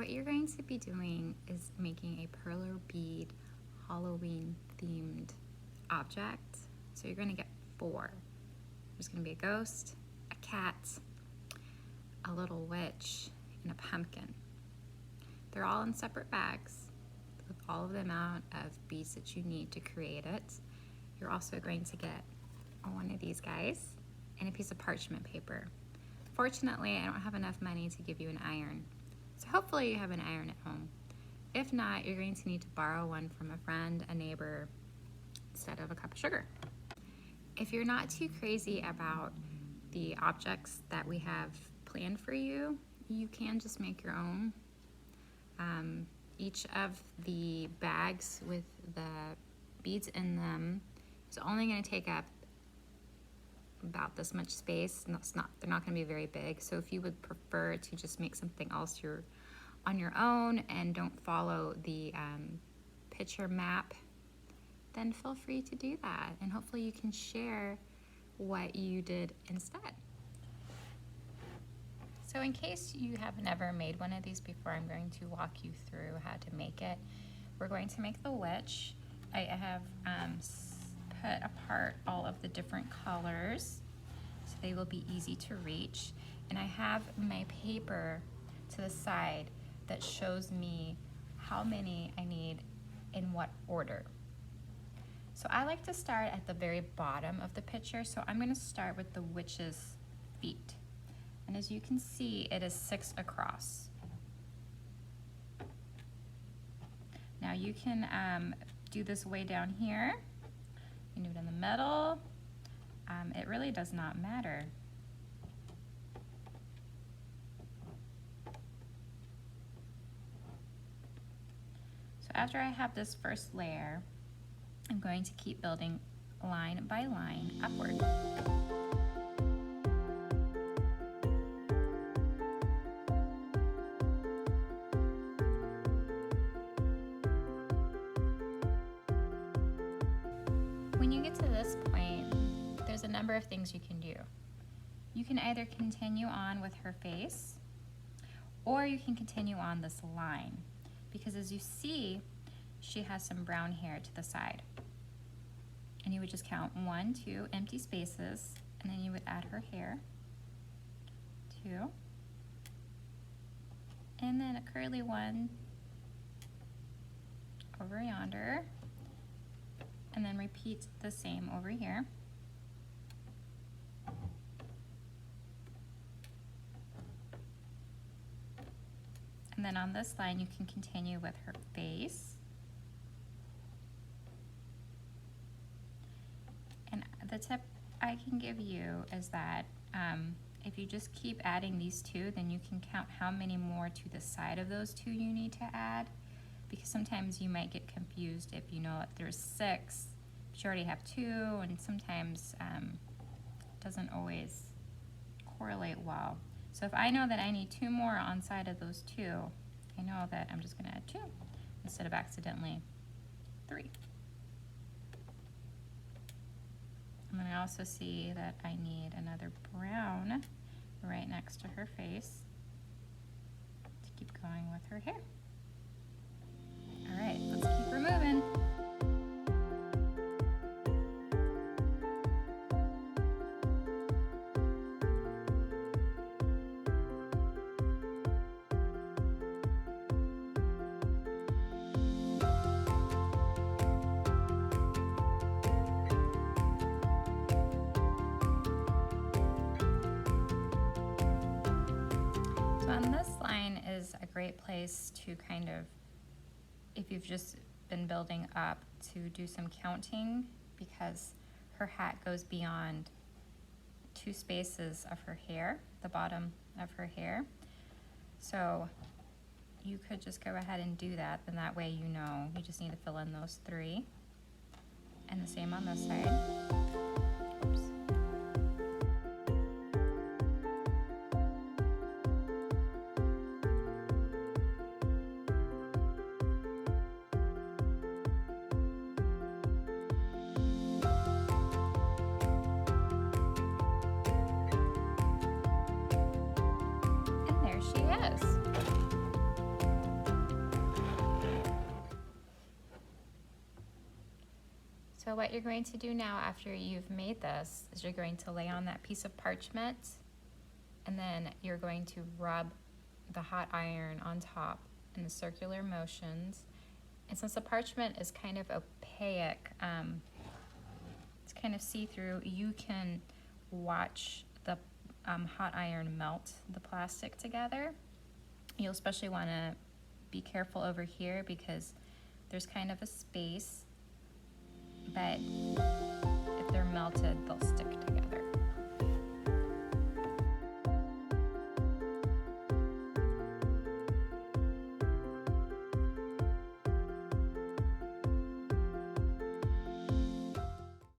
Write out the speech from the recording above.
what you're going to be doing is making a perler bead Halloween themed object. So you're going to get 4. There's going to be a ghost, a cat, a little witch, and a pumpkin. They're all in separate bags with all of the amount of beads that you need to create it. You're also going to get one of these guys and a piece of parchment paper. Fortunately, I don't have enough money to give you an iron. So hopefully you have an iron at home. If not, you're going to need to borrow one from a friend, a neighbor, instead of a cup of sugar. If you're not too crazy about the objects that we have planned for you, you can just make your own. Each of the bags with the beads in them is only going to take up about this much space, and they're not going to be very big. So if you would prefer to just make something else on your own and don't follow the picture map, then feel free to do that, and hopefully you can share what you did instead. So in case you have never made one of these before, I'm going to walk you through how to make it. We're going to make the witch. I have put apart all of the different colors so they will be easy to reach. And I have my paper to the side that shows me how many I need in what order. So I like to start at the very bottom of the picture, so I'm going to start with the witch's feet. And as you can see, it is 6 across. Now you can do this way down here. You can do it in the middle. It really does not matter. So after I have this first layer, I'm going to keep building line by line upward. When you get to this point, there's a number of things you can do. You can either continue on with her face, or you can continue on this line, because as you see, she has some brown hair to the side. And you would just count 1, 2 empty spaces, and then you would add her hair, 2, and then a curly one over yonder, and then repeat the same over here. And then on this line, you can continue with her face. And the tip I can give you is that if you just keep adding these 2, then you can count how many more to the side of those 2 you need to add. Because sometimes you might get confused if you know that there's 6, but you already have 2, and sometimes it doesn't always correlate well. So if I know that I need 2 more on side of those 2, I know that I'm just going to add 2 instead of accidentally 3. And then I also see that I need another brown right next to her face to keep going with her hair. All right, let's keep her moving. So on this line is a great place to kind of, if you've just been building up, to do some counting, because her hat goes beyond 2 spaces of her hair, the bottom of her hair. So you could just go ahead and do that, and that way you know you just need to fill in those 3. And the same on this side. Oops. And there she is. So what you're going to do now after you've made this is you're going to lay on that piece of parchment, and then you're going to rub the hot iron on top in the circular motions. And since the parchment is kind of opaque, it's kind of see-through, you can watch the hot iron melt the plastic together. You'll especially want to be careful over here because there's kind of a space, but if they're melted, they'll stick together.